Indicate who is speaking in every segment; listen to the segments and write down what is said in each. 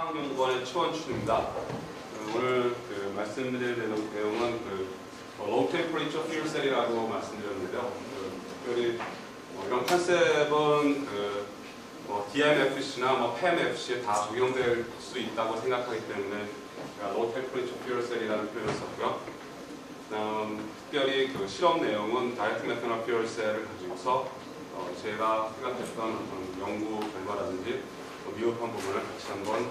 Speaker 1: 화학연구원의 최원춘입니다. 오늘 말씀드릴 내용은 low temperature fuel cell이라고 말씀드렸는데요. 특별히 이런 컨셉은 DMFC나 PEMFC에 다 적용될 수 있다고 생각하기 때문에 제가 low temperature fuel cell이라는 표현을 썼고요. 특별히 실험 내용은 direct methanol fuel cell을 가지고서 제가 생각했던 연구 결과라든지 미흡한 부분을 같이 한번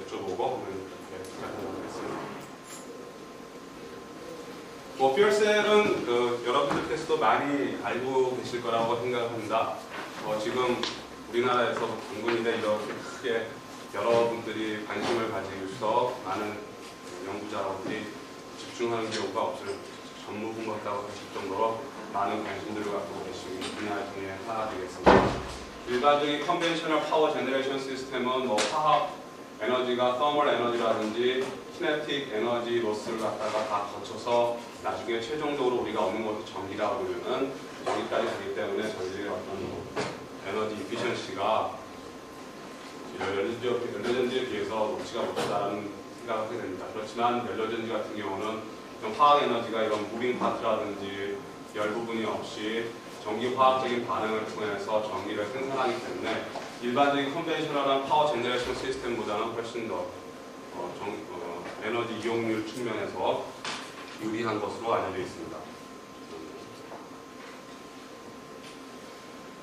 Speaker 1: 여쭤보고 이렇게 시작하도록 하겠습니다. fuel cell은 여러분들께서도 많이 알고 계실 거라고 생각합니다. 지금 우리나라에서 당군인데 이렇게 크게 여러분들이 관심을 가지고서 많은 연구자들이 집중하는 경우가 없을 전무후무 같다고 하실 정도로 많은 관심들을 갖고 계시는 분야 중에 하나 되겠습니다. 일반적인 컨벤셔널 파워 제너레이션 시스템은 화학 에너지가 터멀 에너지라든지 키네틱 에너지 로스를 갖다가 다 거쳐서 나중에 최종적으로 우리가 얻는 것이 전기라고 그러면은 전기까지 가기 때문에 저희들의 어떤 에너지 이피션시가 연료전지에 비해서 높지가 못하다는 생각을 하게 됩니다. 그렇지만 연료전지 같은 경우는 화학 에너지가 이런 무빙 파트라든지 열 부분이 없이 전기 화학적인 반응을 통해서 전기를 생산하기 때문에 일반적인 컨벤셔널한 파워 제너레이션 시스템보다는 훨씬 더 에너지 이용률 측면에서 유리한 것으로 알려져 있습니다.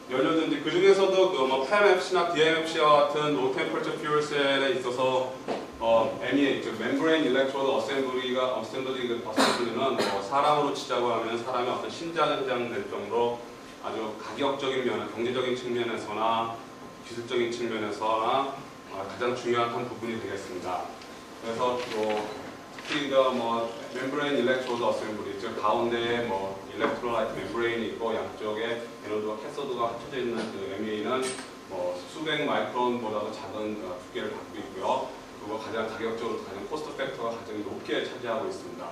Speaker 1: 연료전지 그 중에서도 PEMFC나 DMFC와 같은 low temperature fuel cell에 있어서 MEA, 즉 membrane electrode assembly는 사람으로 치자고 하면 사람의 어떤 심장에 해당될 정도로 아주 가격적인 면, 경제적인 측면에서나 기술적인 측면에서나 가장 중요한 한 부분이 되겠습니다. 그래서 특히 membrane electrode assembly, 즉 가운데에 electrolyte membrane이 있고 양쪽에 에노드와 캐소드가 합쳐져 있는 MEA는 수백 마이크론보다도 작은 두께를 갖고 있고요. 그리고 가장 가격적으로 가장 코스트 팩터가 가장 높게 차지하고 있습니다.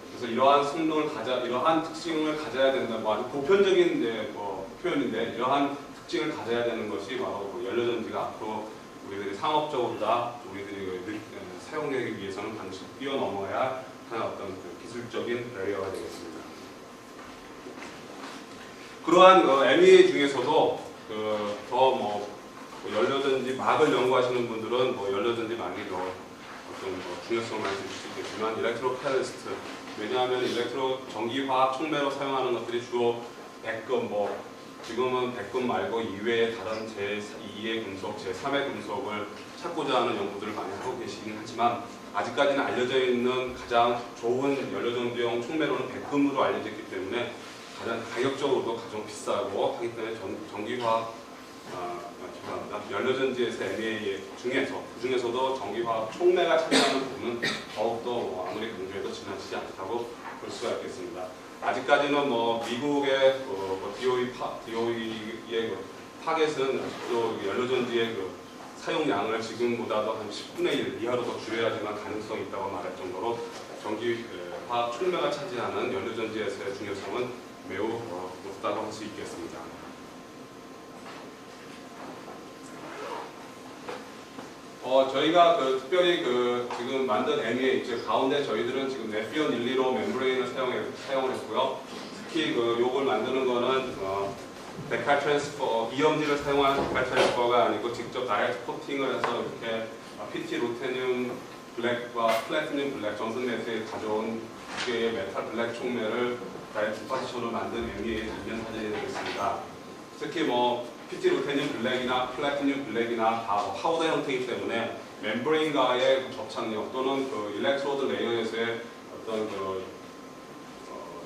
Speaker 1: 그래서 이러한 성능을 이러한 특징을 가져야 된다. 아주 보편적인 표현인데 이러한 특징을 가져야 되는 것이 바로 연료전지가 앞으로 우리들이 상업적으로다 우리들이 사용되기 위해서는 반드시 뛰어넘어야 하는 어떤 기술적인 배리어가 되겠습니다. 그러한 MEA 중에서도 연료전지 막을 연구하시는 분들은 연료전지 막이 어떤 중요성을 많이 줄 수 있겠지만 일렉트로캐탈리스트, 왜냐하면 전기화학 촉매로 사용하는 것들이 주로 백금, 지금은 백금 말고 이외의 다른 제2의 금속, 제3의 금속을 찾고자 하는 연구들을 많이 하고 계시긴 하지만 아직까지는 알려져 있는 가장 좋은 연료전지용 촉매로는 백금으로 알려져 있기 때문에 가장 가격적으로도 가장 비싸고 하기 때문에 전기화학 연료전지에서 MEA 중에서도 전기화학 촉매가 차지하는 부분은 더욱더 아무리 강조해도 지나치지 않다고 볼 수가 있겠습니다. 아직까지는 미국의 DOE의 타겟은 아직도 연료전지의 사용량을 지금보다도 한 10분의 1 이하로 더 줄여야지만 가능성이 있다고 말할 정도로 전기화학 촉매가 차지하는 연료전지에서의 중요성은 매우 높다고 할 수 있겠습니다. 저희가 특별히 지금 만든 MEA, 즉 가운데 저희들은 지금 네피온 1,2로 멤브레인을 사용을 했고요. 특히 요걸 만드는 거는 데칼 트랜스퍼, 이염지를 사용한 데칼 트랜스퍼가 아니고 직접 다이렉트 코팅을 해서 이렇게 PT 루테늄 블랙과 플래티늄 블랙 전선에서 가져온 두 개의 메탈 블랙 촉매를 다이렉트 파티션으로 만든 MEA의 단면 사진이 되겠습니다. 특히 PT 루테늄 블랙이나 플래티늄 블랙이나 다 파우더 형태이기 때문에 멤브레인과의 접착력 또는 일렉트로드 레이어에서의 어떤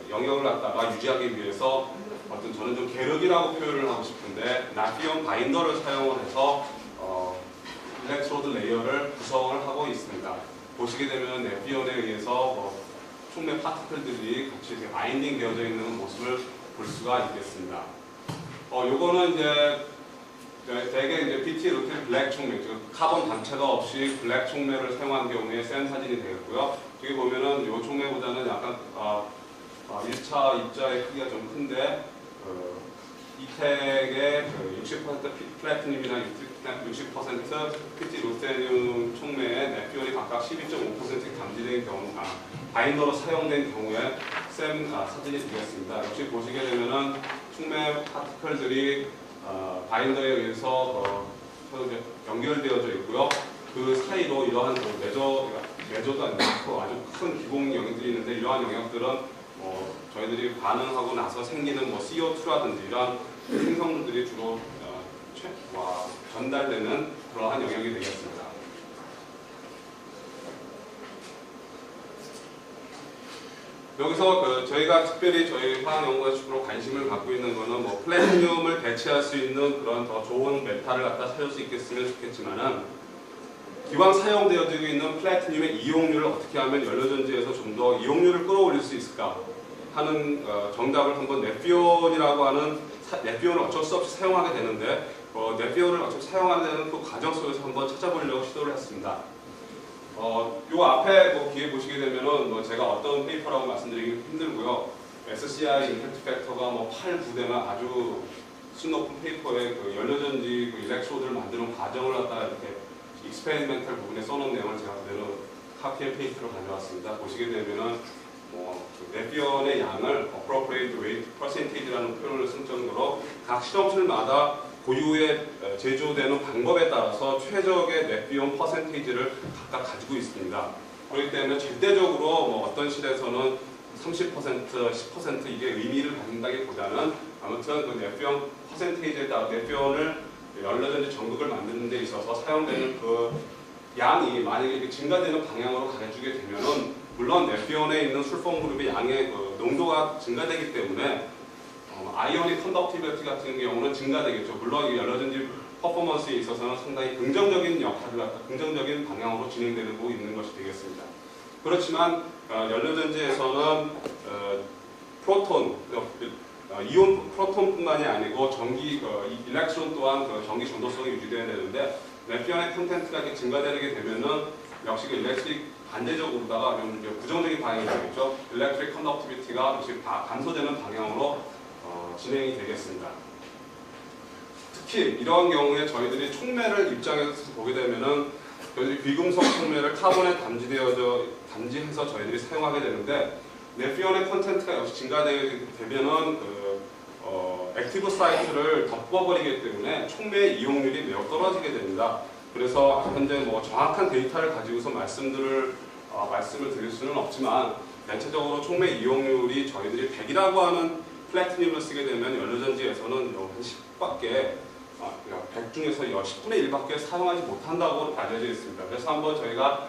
Speaker 1: 영역을 갖다가 유지하기 위해서 저는 좀 계륵이라고 표현을 하고 싶은데 나피온 바인더를 사용을 해서 일렉트로드 레이어를 구성을 하고 있습니다. 보시게 되면 나피온에 의해서 촉매 파티클들이 같이 이렇게 바인딩 되어져 있는 모습을 볼 수가 있겠습니다. 요거는 대개 PT 루테늄 블랙 촉매, 즉 카본 단체가 없이 블랙 촉매를 사용한 경우에 센 사진이 되겠고요. 여기 보면은 요 촉매보다는 약간 1차 입자의 크기가 좀 큰데 이택의 60% 플래티늄이나 60% PT 루테늄 각각 12.5% 감지된 경우, 바인더로 사용된 경우에 사진이 되겠습니다. 역시 보시게 되면은 촉매 파티클들이 바인더에 의해서 연결되어져 있고요. 그 사이로 이러한 매저도 아니고 아주 큰 기공 영역들이 있는데, 이러한 영역들은 저희들이 반응하고 나서 생기는 CO2라든지 이러한 생성물들이 주로 전달되는 그러한 영역이 되겠습니다. 여기서 저희가 특별히 저희 화학연구가 주로 관심을 갖고 있는 거는 플래티늄을 대체할 수 있는 그런 더 좋은 메탈을 갖다 찾을 수 있겠으면 좋겠지만은, 기왕 사용되어지고 있는 플래티늄의 이용률을 어떻게 하면 연료전지에서 좀 더 이용률을 끌어올릴 수 있을까 하는 정답을 한번 네피온이라고 하는, 네피온을 어쩔 수 없이 사용하게 되는데, 네피온을 어차피 사용하게 되는 그 과정 속에서 한번 찾아보려고 시도를 했습니다. 요 앞에 뒤에 보시게 되면은 제가 어떤 페이퍼라고 말씀드리기 힘들고요. SCI 임팩트 팩터가 8, 9대면 아주 수 높은 페이퍼에 연료전지 일렉트로드를 만드는 과정을 갖다가 이렇게 익스페리멘탈 부분에 써놓은 내용을 제가 그대로 카피 앤 페이스트로 가져왔습니다. 보시게 되면은 네피온의 양을 appropriate weight percentage라는 표현을 쓴 정도로 각 실험실마다 고유의 제조되는 방법에 따라서 최적의 네피온 퍼센테이지를 각각 가지고 있습니다. 그렇기 때문에 절대적으로 어떤 실에서는 30%, 10% 이게 의미를 가진다기보다는 아무튼 그 네피온 퍼센테이지에 따라 네피온을 연료전지 전극을 만드는 데 있어서 사용되는 그 양이 만약에 증가되는 방향으로 가해주게 되면은, 물론 네피온에 있는 술폰 그룹의 양의 농도가 증가되기 때문에 아이오닉 컨덕티비티 같은 경우는 증가되겠죠. 물론 이 연료전지 퍼포먼스에 있어서는 상당히 긍정적인 역할을 긍정적인 방향으로 진행되고 있는 것이 되겠습니다. 그렇지만 연료전지에서는 프로톤, 이온 프로톤뿐만이 아니고 전기, 일렉트론 또한 전기 전도성이 유지되어야 되는데, 네피온의 콘텐츠가 이렇게 증가되게 되면은 역시 일렉트릭 반대적으로다가 부정적인 방향이 되겠죠. 일렉트릭 컨덕티비티가 역시 감소되는 방향으로 진행이 되겠습니다. 특히 이런 경우에 저희들이 촉매를 입장에서 보게 되면은 저희들이 귀금속 촉매를 카본에 담지해서 저희들이 사용하게 되는데, 네피온의 콘텐츠가 역시 증가되게 되면은 액티브 사이트를 덮어버리기 때문에 촉매의 이용률이 매우 떨어지게 됩니다. 그래서 현재 정확한 데이터를 가지고서 말씀을 드릴 수는 없지만, 대체적으로 촉매 이용률이 저희들이 100이라고 하는 플래티늄을 쓰게 되면 연료전지에서는 한 10밖에 100 중에서 10분의 1밖에 사용하지 못한다고 알려져 있습니다. 그래서 한번 저희가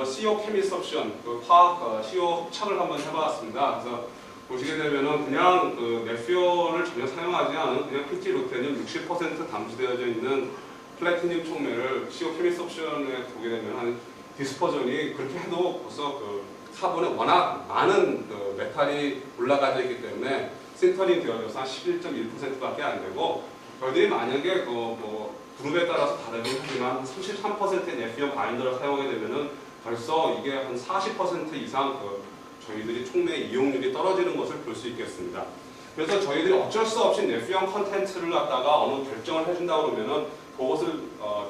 Speaker 1: CO 케미스 옵션, 화학 CO 합착을 한번 해봤습니다. 그래서 보시게 되면은 그냥 네피온을 전혀 사용하지 않은 그냥 PT 루테늄 60% 담수되어져 있는 플래티늄 촉매를 CO 케미스 옵션에 보게 되면 한 디스퍼전이 그렇게 해도 벌써 카본에 워낙 많은 메탈이 올라가져 있기 때문에 신터링 되어져서 한 11.1%밖에 안 되고, 저희들이 만약에 그룹에 따라서 다르긴 하지만 33%의 네피온 바인더를 사용하게 되면은 벌써 이게 한 40% 이상 저희들이 촉매 이용률이 떨어지는 것을 볼 수 있겠습니다. 그래서 저희들이 어쩔 수 없이 네피온 컨텐츠를 갖다가 어느 결정을 해준다 그러면은 그것을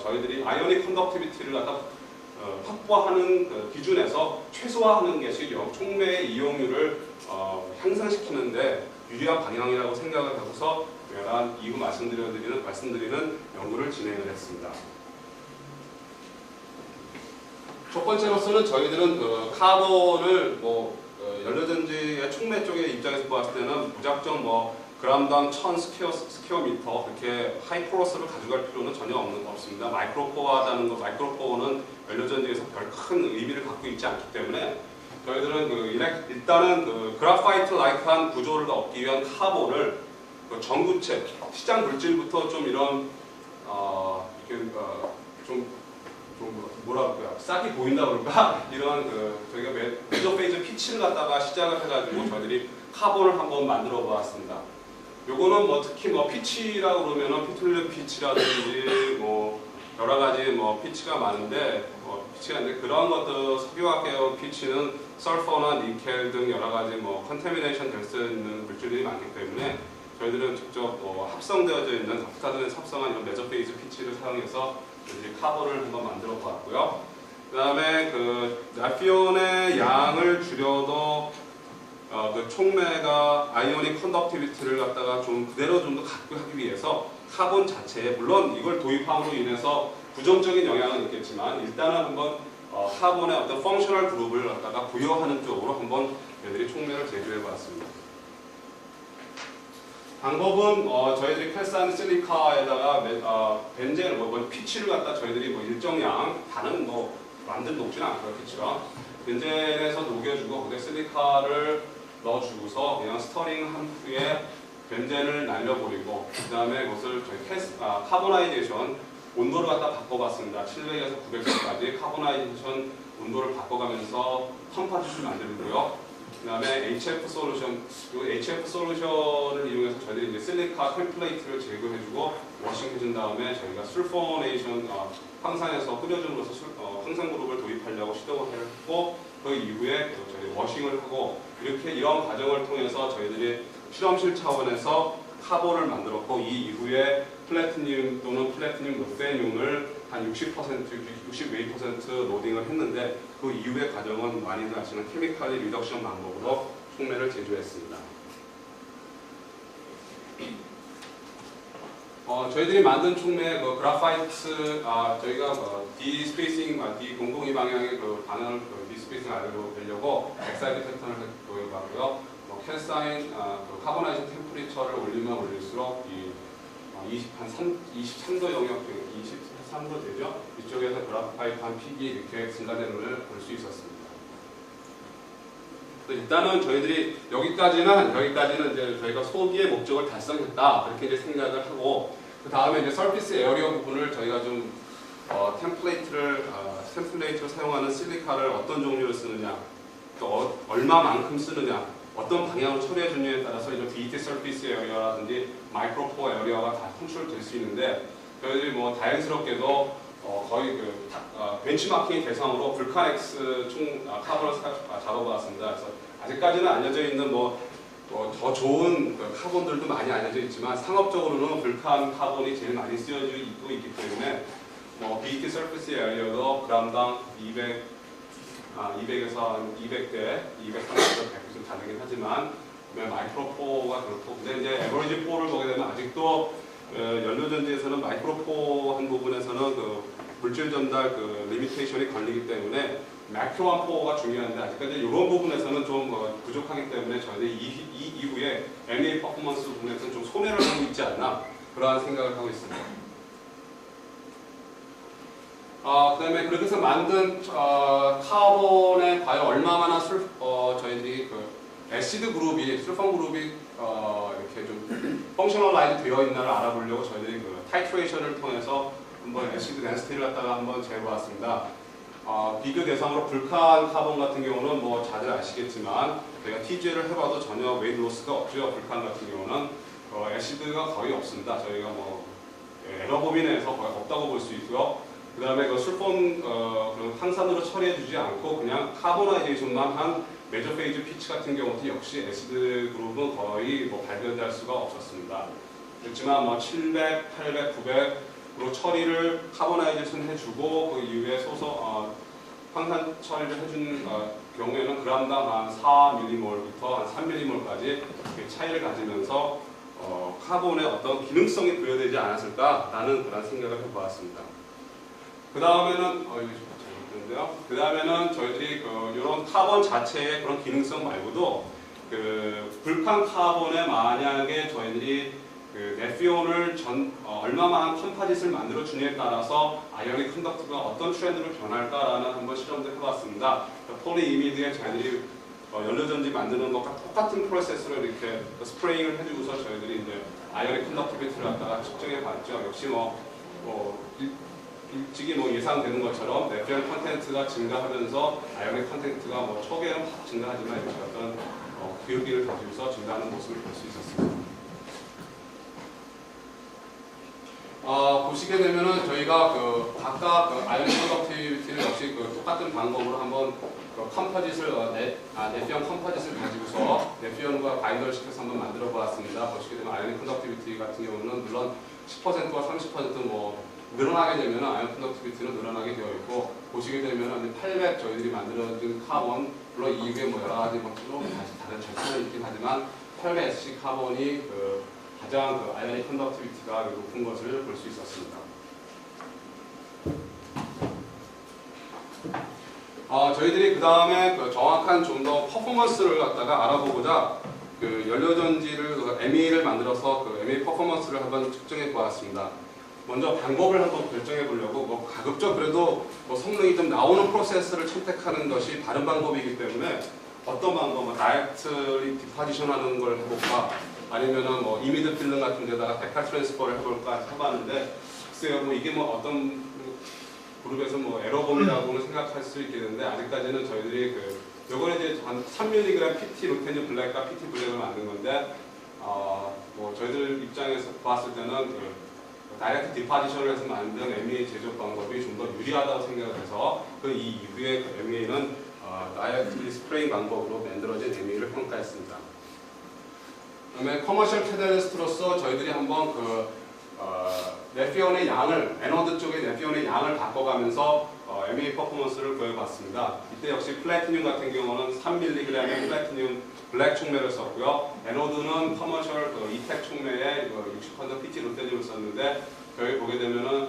Speaker 1: 저희들이 아이오닉 컨덕티비티를 갖다 확보하는 기준에서 최소화하는 것이 촉매의 이용률을 향상시키는데 유리한 방향이라고 생각을 하고서 이후 말씀드리는 연구를 진행을 했습니다. 첫 번째로서는 저희들은 카본을 연료전지의 촉매 쪽의 입장에서 봤을 때는 무작정 그람당 1000 스퀘어미터 그렇게 하이프로스를 가져갈 필요는 전혀 없습니다. 마이크로포어하다는 거, 마이크로포어는 연료전지에서 별 큰 의미를 갖고 있지 않기 때문에 저희들은 일단은 그라파이트 라이크한 구조를 얻기 위한 카본을 전구체, 시장 물질부터 좀 이런 싹이 보인다 그럴까? 이런 저희가 메저 페이즈 피치를 갖다가 시작을 해가지고 저희들이 카본을 한번 만들어 보았습니다. 요거는 특히 피치라고 그러면은 피툴륨 피치라든지 여러 가지 피치가 많은데 피치가 있는데, 그런 것들 석유화학 피치는 설퍼나 니켈 등 여러 가지 컨테미네이션 될 수 있는 물질들이 많기 때문에 저희들은 직접 합성되어져 있는 닥타든에 합성한 이런 메저 페이즈 피치를 사용해서 카본을 한번 만들어 보았고요. 그다음에 그 네피온의 양을 줄여도 그 촉매가 아이오닉 컨덕티비티를 갖다가 좀 그대로 좀 더 갖고 하기 위해서 카본 자체에 물론 이걸 도입함으로 인해서 부정적인 영향은 있겠지만 일단은 한번 카본의 어떤 펑셔널 그룹을 갖다가 부여하는 쪽으로 한번 저희들이 촉매를 제조해 봤습니다. 방법은 저희들이 캘산 실리카에다가 벤젠 피치를 갖다 저희들이 뭐 일정량 다는 뭐 완전 녹지는 않겠죠. 벤젠에서 녹여주고 거기에 실리카를 넣어주고서 그냥 스터링 한 후에 벤젠을 날려버리고 그 다음에 그것을 저희 카보나이제이션 온도를 갖다 바꿔봤습니다. 700에서 900도까지 카보나이제이션 온도를 바꿔가면서 컴파지션을 만들고요. 그 다음에 HF 솔루션, 이 HF 솔루션을 이용해서 저희들이 이제 실리카 템플레이트를 제거해주고 워싱해준 다음에 저희가 술포네이션 황산에서 끓여줌으로써 황산 그룹을 도입하려고 시도를 했고 그 이후에 저희 워싱을 하고 이렇게 이런 과정을 통해서 저희들이 실험실 차원에서 카본을 만들었고 이 이후에 플래티늄 또는 플래티늄 루테늄을 한 60%, 62% 로딩을 했는데 그 이후의 과정은 많이들 아시는 케미칼리 리덕션 방법으로 촉매를 제조했습니다. 저희들이 만든 촉매 그 그래파이트 저희가 디스페이싱 D002 방향의 그 반응을 디스페이싱 알려고 엑사이트 패턴을 도입하고요. 캘사인 카보나이션 템퍼리처를 올리면 올릴수록 23도 영역, 23도 되죠? 이쪽에서 그래파이트한 픽이 이렇게 증가되는 걸 볼 수 있었습니다. 일단은 저희들이 여기까지는 이제 저희가 소비의 목적을 달성했다 그렇게 이제 생각을 하고 그 다음에 이제 서피스 에어리어 부분을 저희가 좀 템플레이트를 사용하는 실리카를 어떤 종류를 쓰느냐, 또 얼마만큼 쓰느냐, 어떤 방향으로 처리해 주느냐에 따라서 이제 BT 서피스 에어리어라든지 마이크로포 에어리어가 다 컨트롤 될 수 있는데 저희들이 뭐 다행스럽게도 거의 벤치마킹 대상으로 불카넥스 카본을 잡아봤습니다. 그래서 아직까지는 알려져 있는 더 좋은 카본들도 많이 알려져 있지만 상업적으로는 불칸 카본이 제일 많이 쓰여지고 있기 때문에 BT 서피스 에어리어도 그람당 200에서 200대, 230에서 100% 다르긴 하지만 마이크로포가 그렇고 근데 이제 에버리지 포를 보게 되면 아직도 연료전지에서는 마이크로포 한 부분에서는 그 물질 전달 리미테이션이 걸리기 때문에 매크로한 포가 중요한데 아직까지 이런 부분에서는 좀 부족하기 때문에 저희들이 이 이후에 MEA 퍼포먼스 부분에서는 좀 손해를 하고 있지 않나 그러한 생각을 하고 있습니다. 그 다음에 그렇게 해서 만든 카본에 과연 얼마나 저희들이 애시드 그룹이, 술판 그룹이 이렇게 좀 펑셔널라이즈 되어 있나를 알아보려고 저희들이 타이트레이션을 통해서 한번 애시드 덴시티를 갖다가 한번 재보았습니다. 비교 대상으로 불칸 카본 같은 경우는 다들 아시겠지만 저희가 TG를 해봐도 전혀 웨이트 로스가 없죠. 불칸 같은 경우는 애시드가 거의 없습니다. 저희가 에러 범위 내에서 거의 없다고 볼 수 있고요. 그 다음에 술폰 그런 항산으로 처리해주지 않고 그냥 카보나이제이션만 한 메저 페이즈 피치 같은 경우도 역시 애시드 그룹은 거의 발견될 수가 없었습니다. 그렇지만 700, 800, 900으로 처리를 카보나이제이션 해주고 그 이후에 황산 처리를 해준 경우에는 그람당 한 4mm몰부터 한 3mm몰까지 차이를 가지면서 카본의 어떤 기능성이 부여되지 않았을까라는 그런 생각을 해보았습니다. 그 다음에는 그 다음에는 저희들이 이런 카본 자체의 그런 기능성 말고도 불칸 카본에 만약에 저희들이 네피온을 얼마만한 컴파짓을 만들어 주느냐에 따라서 아이오닉 컨덕트가 어떤 트렌드로 변할까라는 한번 실험도 해봤습니다. 폴리이미드에 저희들이 연료전지 만드는 것과 똑같은 프로세스로 이렇게 스프레잉을 해주고서 저희들이 이제 아이오닉 컨덕티비티를 갖다가 측정해봤죠. 역시 일찍이 예상되는 것처럼 네피온 컨텐츠가 증가하면서 아이오닉 컨텐츠가 초기에는 확 증가하지만 이렇게 어떤 기울기를 가지고서 증가하는 모습을 볼 수 있었습니다. 보시게 되면은 저희가 각각 아이오닉 컨덕티비티를 역시 똑같은 방법으로 한번 컴포짓을 네피온 컴포짓을 가지고서 네피온과 바인더를 시켜서 한번 만들어 보았습니다. 보시게 되면 아이오닉 컨덕티비티 같은 경우는 물론 10%와 30% 늘어나게 되면 아이오닉 컨덕티비티는 늘어나게 되어 있고 보시게 되면 800 저희들이 만들어진 카본, 물론 이게 뭐 여러 가지 좀 다른 절차는 있긴 하지만 800SC 카본이 가장 아이오닉 컨덕티비티가 높은 것을 볼 수 있었습니다. 저희들이 그 다음에 정확한 좀 더 퍼포먼스를 갖다가 알아보고자 연료전지를 ME를 만들어서 ME 퍼포먼스를 한번 측정해 보았습니다. 먼저 방법을 한번 결정해 보려고 가급적 그래도 성능이 좀 나오는 프로세스를 선택하는 것이 바른 방법이기 때문에 어떤 방법, 다이렉트 디파지션 하는 걸 해볼까, 아니면은 이미드 필름 같은 데다가 데칼 트랜스퍼를 해볼까 해봤는데, 글쎄요, 이게 어떤 그룹에서 에러범이라고는 생각할 수 있겠는데, 아직까지는 저희들이 요거는 이제 한 3mg PT 루테늄 블랙과 PT 블랙을 만든 건데, 저희들 입장에서 봤을 때는 다이렉트 디파지션을 해서 만든 MEA 제조 방법이 좀 더 유리하다고 생각을 해서 이 이후에 MEA는 다이렉트 스프레잉 방법으로 만들어진 MEA를 평가했습니다. 그다음에 커머셜 캐탈리스트로서 저희들이 한번 네피온의 양을, 애노드 쪽의 네피온의 양을 바꿔가면서 MEA 퍼포먼스를 보여봤습니다. 이때 역시 플래티늄 같은 경우는 3mg의 플래티늄 블랙 촉매를 썼고요. 애노드는 커머셜 이텍 촉매에 60% PT 루테늄을 썼는데, 여기 보게 되면은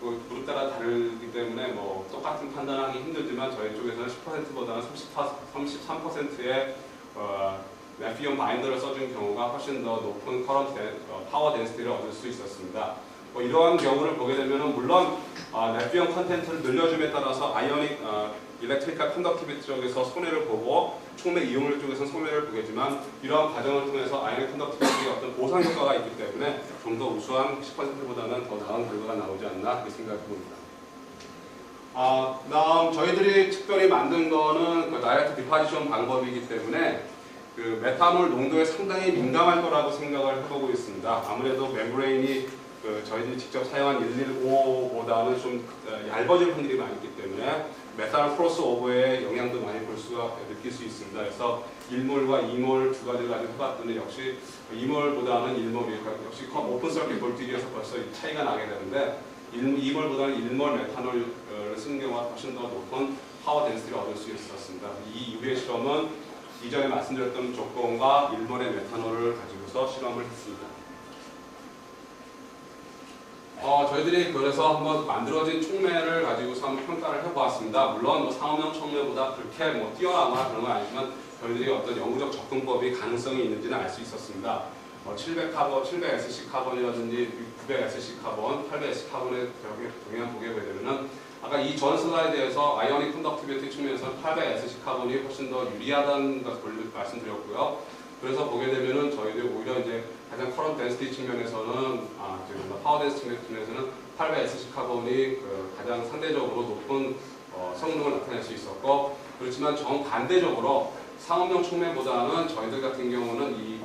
Speaker 1: 그룹 따라 다르기 때문에 똑같은 판단하기 힘들지만 저희 쪽에서는 10%보다는 33%의 네피온 바인더를 써준 경우가 훨씬 더 높은 파워 덴시티를 얻을 수 있었습니다. 이러한 경우를 보게 되면 물론 네피온 컨텐츠를 늘려줌에 따라서 아이오닉 일렉트리컬 컨덕티비티 쪽에서 손해를 보고 촉매 이용률 쪽에서는 손해를 보겠지만, 이러한 과정을 통해서 아이오닉 컨덕티비티의 어떤 보상 효과가 있기 때문에 좀 더 우수한 10%보다는 더 나은 결과가 나오지 않나 그렇게 생각해 봅니다. 다음 저희들이 특별히 만든 거는 다이렉트 디파지션 방법이기 때문에 메탄올 농도에 상당히 민감할 거라고 생각을 해보고 있습니다. 아무래도 멤브레인이 저희들이 직접 사용한 115보다는 좀 얇아질 확률이 많이 있기 때문에 메탄올 크로스 오버의 영향도 많이 느낄 수 있습니다. 그래서 1몰과 2몰 두 가지를 가지고 해봤더니 역시 2몰보다는 1몰이 역시 오픈 서킷 볼티지에서 벌써 차이가 나게 되는데, 2몰보다는 1몰 메탄올을 쓰는 경우가 훨씬 더 높은 파워 덴시티를 얻을 수 있었습니다. 이 이후의 실험은 이전에 말씀드렸던 조건과 1몰의 메탄올을 가지고서 실험을 했습니다. 저희들이 그래서 한번 만들어진 촉매를 가지고서 한번 평가를 해보았습니다. 물론 상업용 촉매보다 그렇게 뛰어나거나 그런 건 아니지만 저희들이 어떤 영구적 접근법이 가능성이 있는지는 알 수 있었습니다. 700SC 카본이라든지 900SC 카본, 800SC 카본의 동향 보게 되면은 아까 이 전 슬라이드에서 아이오닉 컨덕티비티 측면에서 800SC 카본이 훨씬 더 유리하다는 것을 말씀드렸고요. 그래서 보게 되면은 저희들이 오히려 이제 가장 커런트 덴시티 측면에서는 파워 덴시티 측면에서는 800SC 카본이 가장 상대적으로 높은 성능을 나타낼 수 있었고, 그렇지만 정반대적으로 상업용 촉매보다는 저희들 같은 경우는 이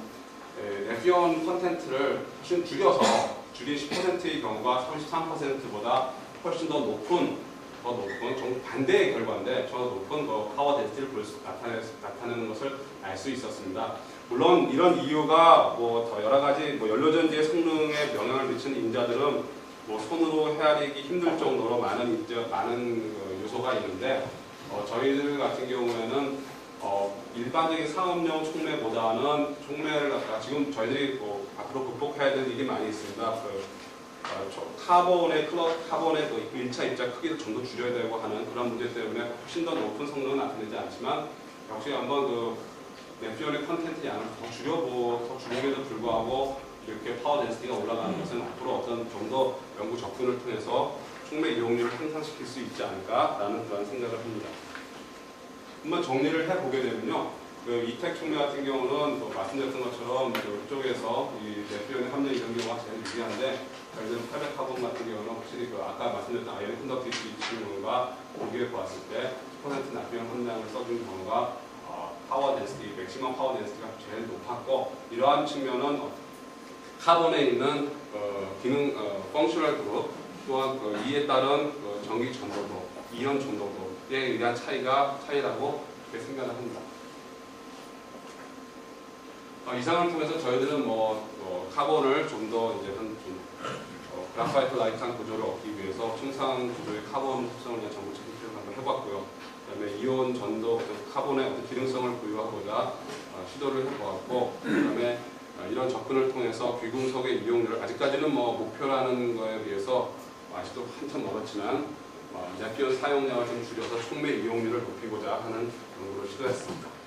Speaker 1: 네피온 컨텐츠를 훨씬 줄인 10%의 경우가 33%보다 훨씬 더 높은 정반대의 결과인데 저 높은 파워 덴시티를 나타내는 것을 알 수 있었습니다. 물론 이런 이유가 더 여러 가지 연료전지의 성능에 영향을 미치는 인자들은 손으로 헤아리기 힘들 정도로 많은 요소가 있는데, 저희들 같은 경우에는 일반적인 상업용 촉매보다는 촉매를 갖다가 지금 저희들이 앞으로 극복해야 될 일이 많이 있습니다. 카본의 1차 입자 크기를 좀 더 줄여야 되고 하는 그런 문제 때문에 훨씬 더 높은 성능은 나타내지 않지만, 역시 한번 네피온의 컨텐츠 양을 더 줄임에도 불구하고 이렇게 파워 덴시티가 올라가는 것은 앞으로 어떤 좀 더 연구 접근을 통해서 촉매 이용률을 향상시킬 수 있지 않을까라는 그런 생각을 합니다. 한번 정리를 해보게 되면요, 이텍 촉매 같은 경우는 말씀드렸던 것처럼 이쪽에서 이 네피온의 함량 이런 경우가 제일 유리한데, 저희들은 800 카본 같은 경우는 확실히 아까 말씀드렸던 아이오닉 컨덕티비티 경우가 비교해 보았을 때 10% 네피온 함량을 써준 경우가 파워 덴시티, 맥시멈 파워 덴시티가 제일 높았고, 이러한 측면은 카본에 있는 기능 펑셔널 그룹 또한 이에 따른 전기 전도도, 이온 전도도에 의한 차이라고 그렇게 생각을 합니다. 이상을 통해서 저희들은 카본을 좀 더 그래파이트 라이트한 구조를 얻기 위해서 충상 구조의 카본 합성을 위한 정보 해봤고요. 그다음에 이온 전도 카본의 어떤 기능성을 부여하고자 시도를 해보았고, 그다음에 이런 접근을 통해서 귀금속의 이용률을 아직까지는 뭐 목표라는 거에 비해서 아직도 한참 멀었지만 내피온 사용량을 좀 줄여서 촉매 이용률을 높이고자 하는 연구를 시도했습니다.